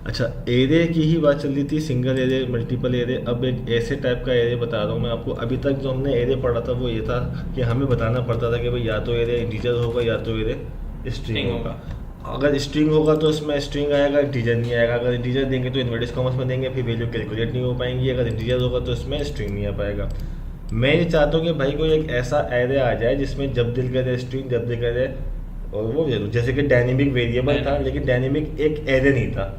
अच्छा, एरे की ही बात चल रही थी, सिंगल एरे, मल्टीपल एरे। अब एक ऐसे टाइप का एरे बता रहा हूँ मैं आपको। अभी तक जो हमने एरे पढ़ा था वो ये था कि हमें बताना पड़ता था कि भाई या तो एरे इंटीजर होगा या तो एरे स्ट्रिंग स्ट्रिंग होगा। होगा। अगर स्ट्रिंग होगा तो इसमें स्ट्रिंग आएगा, इंटीजर नहीं आएगा। अगर इंटीजर देंगे तो इन्वर्टेड कॉमर्स में देंगे, फिर वैल्यू कैलकुलेट नहीं हो पाएंगी। अगर इंटीजर होगा तो इसमें स्ट्रिंग नहीं आ पाएगा। मैं ये चाहता हूँ कि भाई कोई एक ऐसा एरे आ जाए जिसमें जब दिल करे स्ट्रिंग, जब दिल करे और वो जैसे कि डायनेमिक वेरिएबल था, डायनेमिक। लेकिन डायनेमिक एक एरे नहीं था।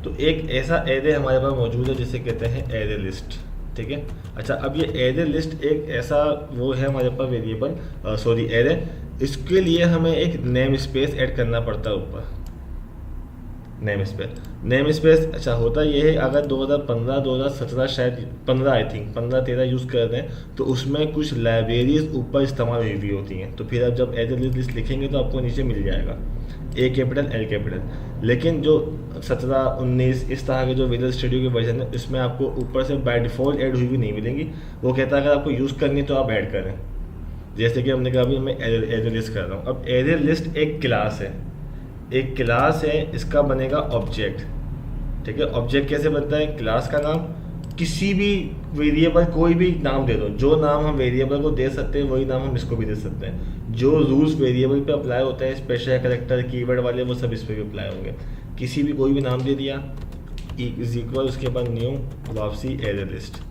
तो एक ऐसा एरे हमारे पास मौजूद है जिसे कहते हैं एरे लिस्ट। ठीक है। अच्छा, अब ये एरे लिस्ट एक ऐसा वो है हमारे पास वेरिएबल, सॉरी एरे। इसके लिए हमें एक नेम स्पेस ऐड करना पड़ता है ऊपर। नेम स्पेस अच्छा होता ये है, अगर 2015 2017 शायद 15, आई थिंक 15-13 यूज़ कर रहे हैं तो उसमें कुछ लाइब्रेरीज ऊपर इस्तेमाल हुई हुई होती हैं। तो फिर आप जब एज ए लिस्ट लिखेंगे तो आपको नीचे मिल जाएगा ए कैपिटल एल कैपिटल। लेकिन जो 17 19 इस तरह के जो विजुअल स्टूडियो के वर्जन है इसमें आपको ऊपर से बाय डिफ़ॉल्ट ऐड हुई भी नहीं मिलेंगी। वो कहता है अगर आपको यूज़ करनी है तो आप ऐड करें। जैसे कि हमने कहा अभी मैं एरे लिस्ट कर रहा हूँ। अब एरे लिस्ट एक क्लास है, एक क्लास है, इसका बनेगा ऑब्जेक्ट। ठीक है। ऑब्जेक्ट कैसे बनता है? क्लास का नाम, किसी भी वेरिएबल कोई भी नाम दे दो। जो नाम हम वेरिएबल को दे सकते हैं वही नाम हम इसको भी दे सकते हैं। जो रूल्स वेरिएबल पे अप्लाई होते हैं, स्पेशल कैरेक्टर कीवर्ड वाले, वो सब इस पर भी अप्लाई होंगे। किसी भी कोई भी नाम दे दिया, इज इक्वल, उसके बाद न्यू, वापसी एरे लिस्ट,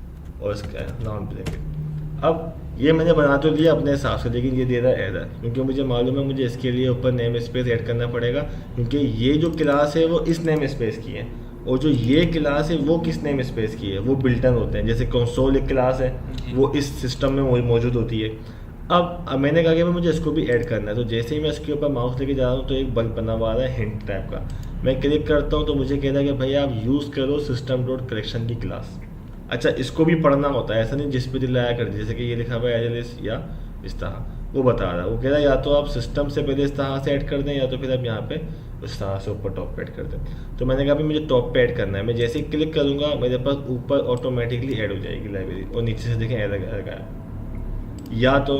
और इसका नॉन ब्रैकेट। अब ये मैंने बना तो लिया अपने हिसाब से, लेकिन ये दे रहा है एरर, क्योंकि मुझे मालूम है मुझे इसके लिए ऊपर नेम स्पेस ऐड करना पड़ेगा। क्योंकि ये जो क्लास है वो इस नेम स्पेस की है, और जो ये क्लास है वो किस नेम स्पेस की है, वो बिल्टन होते हैं। जैसे कंसोल एक क्लास है, जी। वो इस सिस्टम में मौजूद होती है। अब मैंने कहा कि भाई मुझे इसको भी ऐड करना है। तो जैसे ही मैं इसके ऊपर माउस लेके जा रहा हूँ तो एक बल्ब बना हुआ आ रहा है हिंट टाइप का। मैं क्लिक करता हूँ तो मुझे कह रहा है कि भाई आप यूज़ करो सिस्टम डॉट कलेक्शन की क्लास। अच्छा, इसको भी पढ़ना होता है, ऐसा नहीं जिस पे दिल आया कर दिया। जैसे कि ये लिखा हुआ है एजेलिस या इस तरह, वो बता रहा है। वो कह रहा है या तो आप सिस्टम से पहले इस तरह से ऐड कर दें, या तो फिर आप यहाँ पे इस तरह से ऊपर टॉप पे ऐड कर दें। तो मैंने कहा भी मुझे टॉप पे ऐड करना है। मैं जैसे ही क्लिक करूँगा मेरे पास ऊपर ऑटोमेटिकली ऐड हो जाएगी लाइब्रेरी, और नीचे से देखें एरर आया। या तो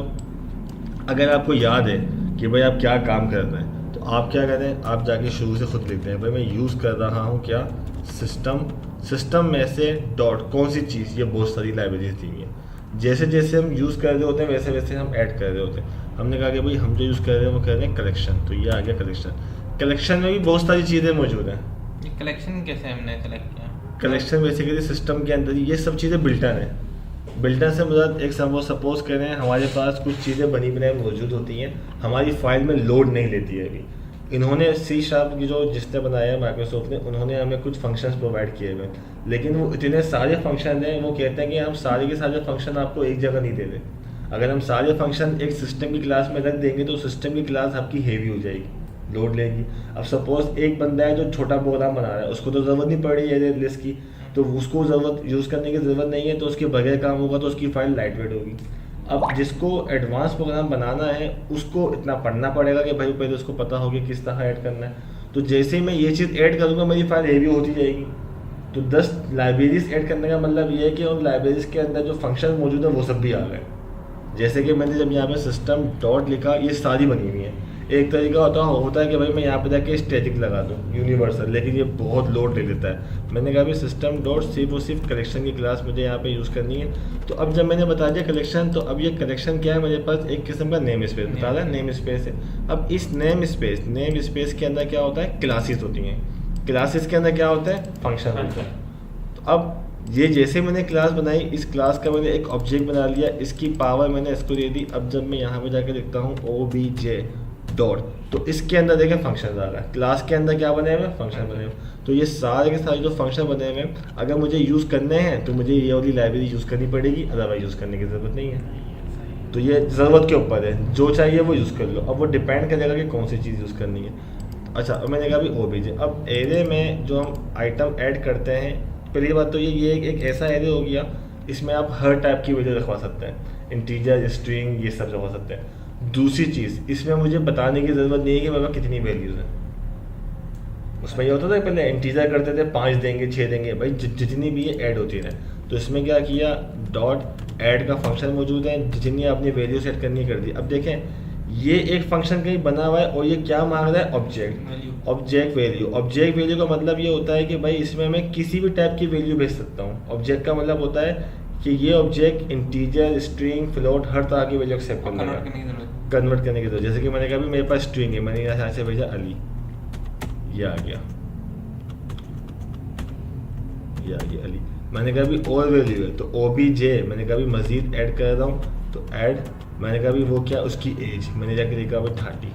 अगर आपको याद है कि भाई आप क्या काम कर रहे हैं तो आप क्या करें, आप जाके शुरू से खुद लिखते हैं भाई मैं यूज़ कर रहा हूँ क्या, सिस्टम। सिस्टम में से डॉट कौन सी चीज़, ये बहुत सारी लाइब्रेरीज दी हुई हैं। जैसे जैसे हम यूज़ कर रहे होते हैं वैसे वैसे हम ऐड कर रहे होते हैं। हमने कहा कि भाई हम जो यूज़ कर रहे हैं वो कर रहे हैं कलेक्शन, तो ये आ गया कलेक्शन। कलेक्शन में भी बहुत सारी चीज़ें मौजूद हैं। ये कलेक्शन कैसे हमने सेलेक्ट किया? कलेक्शन बेसिकली सिस्टम के अंदर ये सब चीज़ें बिल्टन है। बिल्डर से मतलब एक सपोज करें हमारे पास कुछ चीज़ें बनी बनाई मौजूद होती हैं, हमारी फाइल में लोड नहीं लेती है अभी। इन्होंने सी शार्प की जो जिसने बनाया है माइक्रोसॉफ्ट ने, उन्होंने हमें कुछ फंक्शंस प्रोवाइड किए हुए हैं, लेकिन वो इतने सारे फंक्शन हैं, वो कहते हैं कि हम सारे के सारे फंक्शन आपको एक जगह नहीं दे रहे। अगर हम सारे फंक्शन एक सिस्टम की क्लास में रख देंगे तो सिस्टम की क्लास आपकी हेवी हो जाएगी, लोड लेगी। अब सपोज एक बंदा है जो छोटा प्रोग्राम बना रहा है, उसको तो ज़रूरत नहीं पड़ रही है लिस्ट की, तो उसको ज़रूरत यूज़ करने की ज़रूरत नहीं है, तो उसके बगैर काम होगा तो उसकी फाइल लाइट वेट होगी। अब जिसको एडवांस प्रोग्राम बनाना है उसको इतना पढ़ना पड़ेगा कि भाई पहले उसको पता होगी किस तरह ऐड करना है। तो जैसे ही मैं ये चीज़ ऐड करूँगा मेरी फाइल हेवी होती जाएगी। तो 10 लाइब्रेरीज ऐड करने का मतलब ये है कि उन लाइब्रेरीज के अंदर जो फंक्शन मौजूद है वो सब भी आ गए। जैसे कि मैंने जब यहाँ पे सिस्टम डॉट लिखा, ये सारी बनी हुई है। एक तरीका होता है कि भाई मैं यहाँ पे जाके स्टैटिक लगा दूँ यूनिवर्सल, लेकिन ये बहुत लोड ले लेता है। मैंने कहा भाई सिस्टम डॉट सिर्फ और सिर्फ कलेक्शन की क्लास मुझे यहाँ पे यूज़ करनी है। तो अब जब मैंने बता दिया कलेक्शन, तो अब ये कलेक्शन क्या है, मेरे पास एक किस्म का नेम स्पेस बता रहा है, नेम स्पेस है। अब इस नेम स्पेस के अंदर क्या होता है, क्लासेस होती हैं। क्लासेस के अंदर क्या होता है, फंक्शन होता है। तो अब ये जैसे मैंने क्लास बनाई, इस क्लास का मैंने एक ऑब्जेक्ट बना लिया, इसकी पावर मैंने इसको दे दी। अब जब मैं यहाँ पे जाकर लिखता हूँ OBJ डॉट, तो इसके अंदर देखें फंक्शन आ रहा है। क्लास के अंदर क्या बने हुए, फंक्शन बने हुए। तो ये सारे के सारे जो फंक्शन बने हुए हैं, अगर मुझे यूज़ करने हैं तो मुझे ये वाली लाइब्रेरी यूज़ करनी पड़ेगी, अदरवाइज यूज़ करने की ज़रूरत नहीं है। तो ये ज़रूरत के ऊपर है, जो चाहिए वो यूज़ कर लो। अब वो डिपेंड करेगा कि कौन सी चीज़ यूज़ करनी है। अच्छा, अब मैंने कहा अभी OBJ। अब एरे में जो हम आइटम ऐड करते हैं, पहली बात तो ये एक ऐसा एरे हो गया, इसमें आप हर टाइप की वैल्यू रखवा सकते हैं, इंटीजर, स्ट्रिंग, ये सब रखवा सकते हैं। दूसरी चीज़, इसमें मुझे बताने की ज़रूरत नहीं है कि मेरे पास कितनी वैल्यूज़ हैं। उसमें ये होता था पहले इंटीजर करते थे 5 देंगे 6 देंगे, भाई जितनी भी ये ऐड होती रहे। तो इसमें क्या किया, डॉट ऐड का फंक्शन मौजूद है, जितनी आपने वैल्यू सेट करनी कर दी। अब देखें ये एक फंक्शन कहीं बना हुआ है और ये क्या मांग रहा है, object. Value. Object value, object value का मतलब ये होता है कि भाई इसमें मैं किसी भी टाइप की वैल्यू भेज सकता हूँ। ऑब्जेक्ट का मतलब होता है कि ये ऑब्जेक्ट इंटीजर, स्ट्रिंग, फ्लोट, हर तरह की वैल्यू एक्सेप्ट कर कन्वर्ट लेगा, करने की जरूरत कन्वर्ट करने की जरूरत। जैसे कि मैंने कहा भी मेरे पास स्ट्रिंग है, मैंने यहाँ से भेजा अली, ये आ गया, ये आ गया अली। मैंने कहा भी और वैल्यू है तो OBJ, मैंने कहा भी मजीद ऐड कर रहा हूँ तो ऐड, मैंने कहा भी वो क्या, उसकी एज, मैंने जाके देखा भाई 30।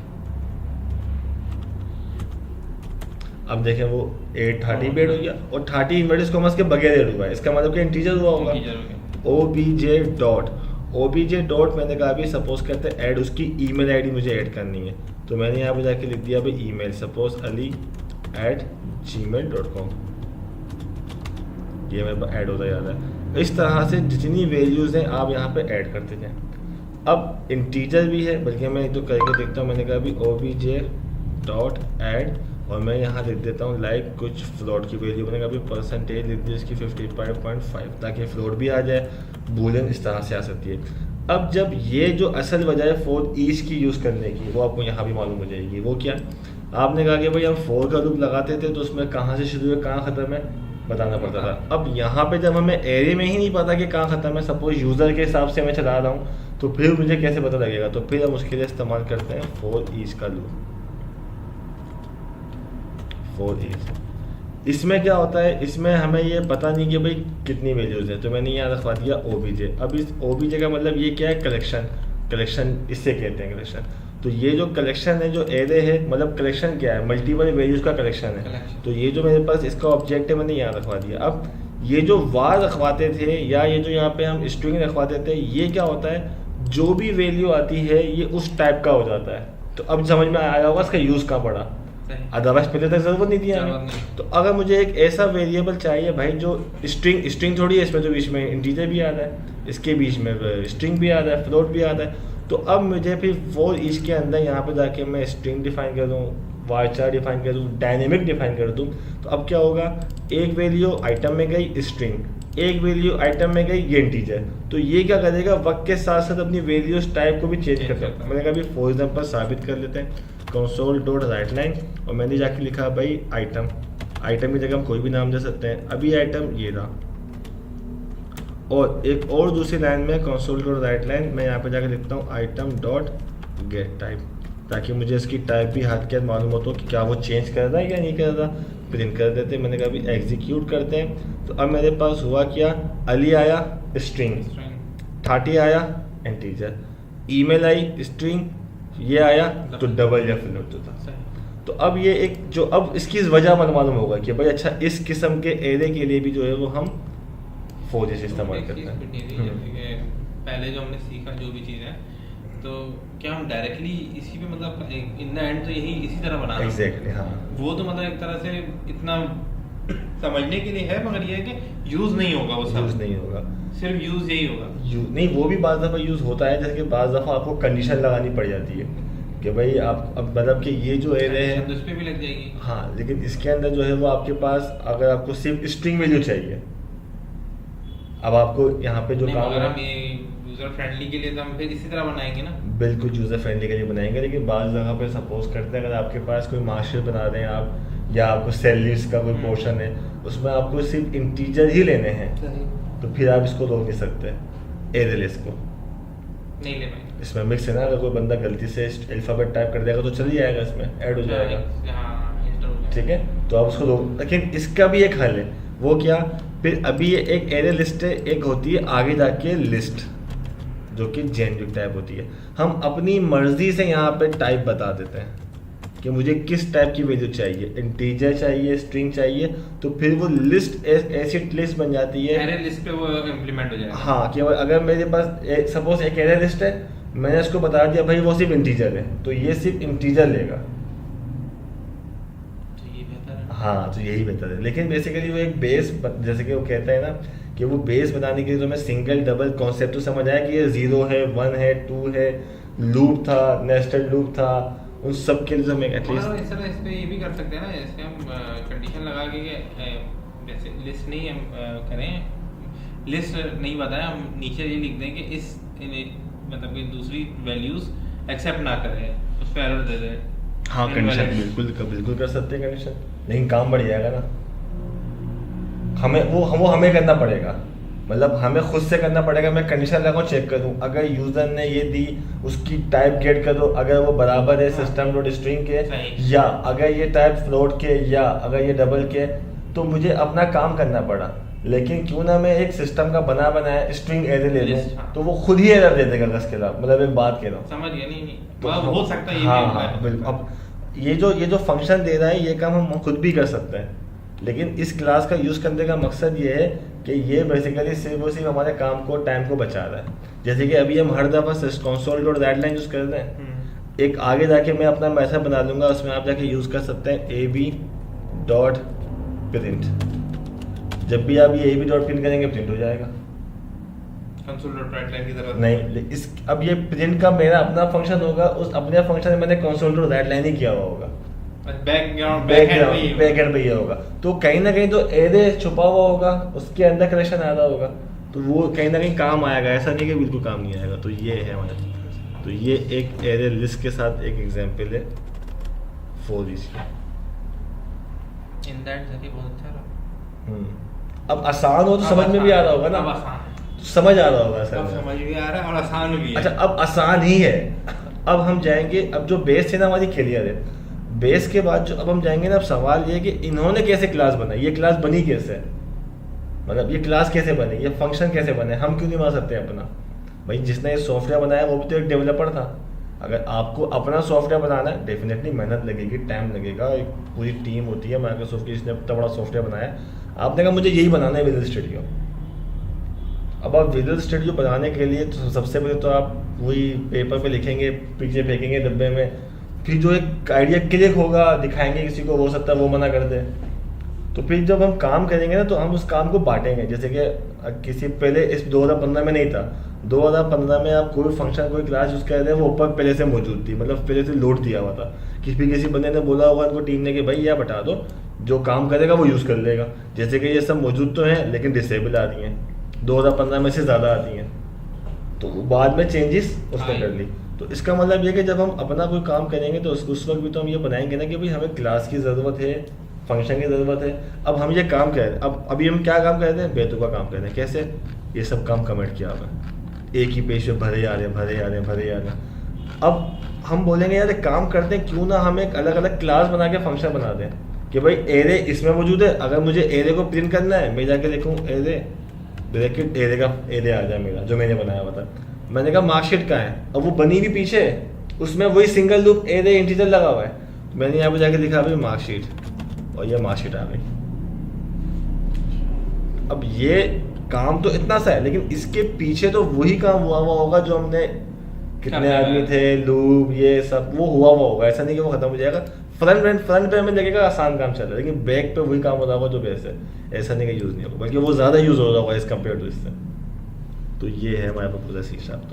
अब देखें वो 830 भी ऐड हो गया और 30 इन्वर्टेड कॉमर्स के बगैर ऐड हुआ है, इसका मतलब कि इंटीजर हुआ होगा। OBJ डॉट, OBJ डॉट मैंने कहा भी सपोज करते हैं ऐड उसकी ईमेल आईडी मुझे ऐड करनी है, तो मैंने यहाँ पे जाके लिख दिया भाई ईमेल, सपोज ali@gmail.com, ये मेरे पास ऐड होता जा रहा है। इस तरह से जितनी वैल्यूज़ हैं आप यहाँ पे ऐड करते जाएं। अब इंटीजर भी है, बल्कि मैं तो करके देखता हूँ, मैंने कहा भी OBJ डॉट ऐड और मैं यहाँ लिख देता हूँ लाइक कुछ फ्लोट की वैल्यू, मैंने कहा भी परसेंटेज लिख दी इसकी 55.5 ताकि फ्लोट भी आ जाए, बूलियन इस तरह से आ सकती है। अब जब ये जो असल वजह है फॉर ईच की यूज़ करने की, वो आपको यहाँ भी मालूम हो जाएगी। वो क्या, आपने कहा कि भाई हम फॉर का लूप लगाते थे तो उसमें कहाँ से शुरू है कहाँ ख़त्म है बताना पड़ता था। अब यहाँ पे जब हमें एरे में ही नहीं पता कि कहाँ ख़त्म है, सपोज यूज़र के हिसाब से मैं चला रहा हूँ, तो फिर मुझे कैसे पता लगेगा, तो फिर हम उसके लिए इस्तेमाल करते हैं फॉर ईच का लूप, फॉर ईच। इसमें क्या होता है, इसमें हमें ये पता नहीं कि भाई कितनी वैल्यूज़ है, तो मैंने यहाँ रखवा दिया OBJ। अब इस OBJ का मतलब ये क्या है, कलेक्शन, कलेक्शन इससे कहते हैं कलेक्शन। तो ये जो कलेक्शन है, जो एरे है, मतलब कलेक्शन क्या है, मल्टीपल वैल्यूज़ का कलेक्शन है। तो ये जो मेरे पास इसका ऑब्जेक्ट है मैंने यहाँ रखवा दिया। अब ये जो वार रखवाते थे या ये जो यहाँ पे हम स्ट्रिंग रखवाते थे, ये क्या होता है, जो भी वैल्यू आती है ये उस टाइप का हो जाता है। तो अब समझ में आया होगा इसका यूज़ कहाँ पड़ा, अदरवाइज पहले तक जरूरत नहीं थी हमें। तो अगर मुझे एक ऐसा वेरिएबल चाहिए भाई जो स्ट्रिंग थोड़ी है, इसमें तो बीच में इंटीजर भी आता है, इसके बीच में स्ट्रिंग भी आता है, फ्लोट भी आता है। तो अब मुझे फिर फॉर ईच के अंदर यहाँ पे जाके मैं स्ट्रिंग डिफाइन कर दूँ, वारचार डिफाइन कर दूँ, डायनेमिक डिफाइन कर दूँ। तो अब क्या होगा, एक वैल्यू आइटम में गई स्ट्रिंग, एक वैल्यू आइटम में गई ये इंटीजर। तो ये क्या करेगा, वक्त के साथ साथ अपनी वैल्यूज टाइप को भी चेंज कर सकता है। मैंने कहा अभी फॉर एग्जाम्पल साबित कर लेते हैं, कंसोल डॉट राइट लाइन और मैंने जाके लिखा भाई आइटम, आइटम की जगह हम कोई भी नाम दे सकते हैं। अभी आइटम ये रहा और एक और दूसरी लाइन में कंसोल डॉट राइट लाइन मैं यहाँ पे जाके लिखता हूँ आइटम डॉट गेट टाइप, ताकि मुझे इसकी टाइप भी हाथ के हाथ मालूम हो तो कि क्या वो चेंज कर रहा है या नहीं कर रहा। प्रिंट कर देते हैं, मैंने कहा अभी एग्जीक्यूट करते हैं। तो अब मेरे पास हुआ क्या, अली आया स्ट्रिंग, 30 आया इंटीजर, ईमेल आई स्ट्रिंग, ये आया तो डबल या फ्लोट था। तो अब ये एक जो अब इसकी वजह मालूम होगा कि भाई अच्छा इस किस्म के एरे के लिए भी जो है वो हम फॉर ईच इस्तेमाल करते हैं। पहले जो हमने सीखा जो भी चीज़ है, तो क्या हम डायरेक्टली इसी पे मतलब इन द एंड तो यही इसी तरह बना एग्जैक्टली हाँ, वो तो मतलब एक तरह से इतना समझने के लिए है, मगर ये है कि यूज़ नहीं होगा, वो यूज़ नहीं होगा, सिर्फ यूज़ यही होगा। नहीं वो भी बाज़ दफ़ा यूज़ होता है, जैसे कि बाज़ दफ़ा आपको कंडीशन लगानी पड़ जाती है कि भाई आप अब मतलब कि ये जो एरे है उस पर भी लग जाएगी। हाँ, लेकिन इसके अंदर जो है वो आपके पास अगर आपको सिर्फ स्ट्रिंग वैल्यू चाहिए, अब आपको यहाँ पे जो काम है यूज़र फ्रेंडली के लिए तो हम फिर इसी तरह बनाएंगे ना, बिल्कुल यूज़र फ्रेंडली के लिए बनाएंगे। लेकिन बाज़ जगह पे सपोज करते हैं अगर आपके पास कोई मार्कशीट बना रहे हैं आप या आपको सैलरीज का कोई पोर्शन है, उसमें आपको सिर्फ इंटीजर ही लेने हैं, तो फिर आप इसको रोक नहीं सकते, एरेलेस को नहीं ले पाएंगे। इसमें मिक्स है ना, अगर कोई बंदा गलती से अल्फ़ाबेट टाइप कर देगा तो चल ही जाएगा, इसमें ऐड हो जाएगा, ठीक है। तो आप उसको रोक, लेकिन इसका भी एक हल है, वो क्या, फिर अभी ये एक एरे लिस्ट है, एक होती है आगे जाके लिस्ट जो कि जेनरिक टाइप होती है। हम अपनी मर्जी से यहाँ पे टाइप बता देते हैं कि मुझे किस टाइप की वैल्यू चाहिए, इंटीजर चाहिए, स्ट्रिंग चाहिए, तो फिर वो लिस्ट ऐसी लिस्ट बन जाती है, एरे लिस्ट पे वो इम्प्लीमेंट हो जाएगा। हाँ, कि अगर मेरे पास सपोज एक एरे लिस्ट है, मैंने इसको बता दिया भाई वो सिर्फ इंटीजर है, तो ये सिर्फ इंटीजर लेगा, तो ये बेहतर है। हाँ, तो यही बेहतर है। लेकिन बेसिकली वो एक बेस, जैसे कि वो कहता है ना कि वो बेस बनाने के लिए तो मैं सिंगल डबल कॉन्सेप्ट तो समझ आया कि ये 0 है, 1 है, 2 है, लूप था, नेस्टेड लूप था, उन सब के लिए तो मैं एटलीस्ट इस तरह इस पे ये भी कर सकते हैं ना, जैसे हम कंडीशन लगा के जैसे लिस्ट नहीं हम करें, लिस्ट नहीं बताया, हम नीचे ये लिख दें कि इस मतलब कि दूसरी वैल्यूज एक्सेप्ट ना करे, उस पर एरर दे दे। हाँ कंडीशन Invalid। बिल्कुल बिल्कुल कर सकते हैं कंडीशन, लेकिन काम बढ़ जाएगा ना। वो हमें करना पड़ेगा, मतलब हमें खुद से करना पड़ेगा। मैं कंडीशन लगाऊँ, चेक करूँ, अगर यूज़र ने ये दी उसकी टाइप गेट करो, अगर वो बराबर है सिस्टम डॉट स्ट्रिंग के, सही। या अगर ये टाइप फ्लोट के, या अगर ये डबल के, तो मुझे अपना काम करना पड़ा। लेकिन क्यों ना मैं एक सिस्टम का बनाया स्ट्रिंग एरे ले लूँ, हाँ। तो वो खुद ही एरर दे देगा कस के साथ। मतलब एक बात कह रहा हूँ, समझ गया? नहीं नहीं, तो हो सकता है ये हाँ भी हाँ उपाय। बिल्कुल। अब ये जो फंक्शन दे रहा है, ये काम हम खुद भी कर सकते हैं, लेकिन इस क्लास का यूज़ करने का मकसद ये है कि ये बेसिकली सिर्फ और सिर्फ हमारे काम को, टाइम को बचा रहा है। जैसे कि अभी हम हर दफ़ा console dot that line use कर रहे हैं, एक आगे जाके मैं अपना मेथड बना लूँगा, उसमें आप जाके यूज़ कर सकते हैं ए बी डॉट प्रिंट। जब भी आप ये ए बी डॉट प्रिंट करेंगे, प्रिंट हो जाएगा। कंसोल डॉट राइट लाइन की जरूरत नहीं, अब ये प्रिंट का मेरा अपना फंक्शन होगा, उस अपने फंक्शन में मैंने कंसोल डॉट दैट लाइन ही किया हुआ होगा, बैकएंड पे ये होगा। तो कहीं ना कहीं तो एरे छुपा हुआ होगा, उसके अंदर कनेक्शन आ रहा होगा, तो वो कहीं ना कहीं काम आएगा। ऐसा नहीं कि बिल्कुल काम नहीं आएगा। तो ये है हमारे, तो ये एक एरे लिस्ट के साथ एक एग्जांपल है फॉर दिस। इन दैट जरिए बहुत अच्छा रहा। अब आसान हो तो समझ में भी आ रहा होगा ना, अब आसान है। तो समझ आ रहा होगा अब सर। समझ भी आ रहा है और आसान भी है। अच्छा, अब आसान ही है। अब हम जाएंगे, अब जो बेस थी ना हमारी क्लियर है, बेस के बाद जो अब हम जाएंगे ना, अब सवाल ये है कि इन्होंने कैसे क्लास बनाई, ये क्लास बनी कैसे, मतलब ये क्लास कैसे बनी, ये फंक्शन कैसे बने, हम क्यों नहीं बना सकते अपना। भाई जिसने ये सॉफ्टवेयर बनाया वो भी तो एक डेवलपर था। अगर आपको अपना सॉफ्टवेयर बनाना है, डेफिनेटली मेहनत लगेगी, टाइम लगेगा, एक पूरी टीम होती है माइक्रोसॉफ्ट की, इसने इतना बड़ा सॉफ्टवेयर बनाया। आपने कहा मुझे यही बनाना है विजुअल स्टूडियो। अब आप विजुअल स्टूडियो बनाने के लिए तो सबसे पहले तो आप वही पेपर पे लिखेंगे, पीछे फेंकेंगे डब्बे में, फिर जो एक आइडिया क्लिक होगा दिखाएंगे किसी को, हो सकता है वो मना कर दे। तो फिर जब हम काम करेंगे ना, तो हम उस काम को बांटेंगे। जैसे कि किसी पहले इस 2015 में नहीं था, 2015 में आप कोई फंक्शन कोई क्लास यूज़ कर रहे हैं, वो ऊपर पहले से मौजूद थी, मतलब पहले से लोड दिया हुआ था। किसी बंदे ने बोला होगा उनको टीम ने कि भाई यह बता दो, जो काम करेगा वो यूज़ कर लेगा। जैसे कि ये सब मौजूद तो हैं, लेकिन डिसेबल आ रही हैं, 2015 में से ज़्यादा आती हैं, तो बाद में चेंजेस उसने कर ली। तो इसका मतलब ये कि जब हम अपना कोई काम करेंगे तो उस वक्त भी तो हम ये बनाएंगे ना कि भाई हमें क्लास की ज़रूरत है, फंक्शन की ज़रूरत है। अब हम ये काम कर रहे हैं, अब अभी हम क्या काम कर रहे हैं, बेतुका काम कर रहे हैं। कैसे? ये सब काम कमेंट किया हुआ है, एक ही पेज पे भरे आ रहे हैं। अब हम बोलेंगे यार एक काम करते हैं, क्यों ना हम एक अलग अलग क्लास बना के फंक्शन बना दें कि भाई एरे इसमें मौजूद है, अगर मुझे एरे को प्रिंट करना है, मैं जाके लिखूँ एरे ब्रैकेट, एरे का एरे आ जाए मेरा जो मैंने बनाया हुआ था। मैंने कहा मार्कशीट कहाँ है, अब वो बनी भी पीछे है, उसमें वही सिंगल लूप एरे इंटीजर लगा हुआ है। तो मैंने यहाँ पे जाके लिखा भाई मार्कशीट, और ये मार्कशीट आ गई। अब ये काम तो इतना सा है, लेकिन इसके पीछे तो वही काम हुआ होगा जो हमने, कितने आदमी थे, लूप, ये सब वो हुआ होगा। ऐसा नहीं कि वो खत्म हो जाएगा। फ्रंट पे हमें लगेगा आसान काम चल रहा है, लेकिन बैक पे वही काम हो रहा होगा जो बेस है। ऐसा नहीं कि यूज़ नहीं होगा, बल्कि वो ज़्यादा यूज़ हो रहा होगा एज़ कम्पेयर टू इससे। तो ये है हमारे पास पूरा सी शार्प। तो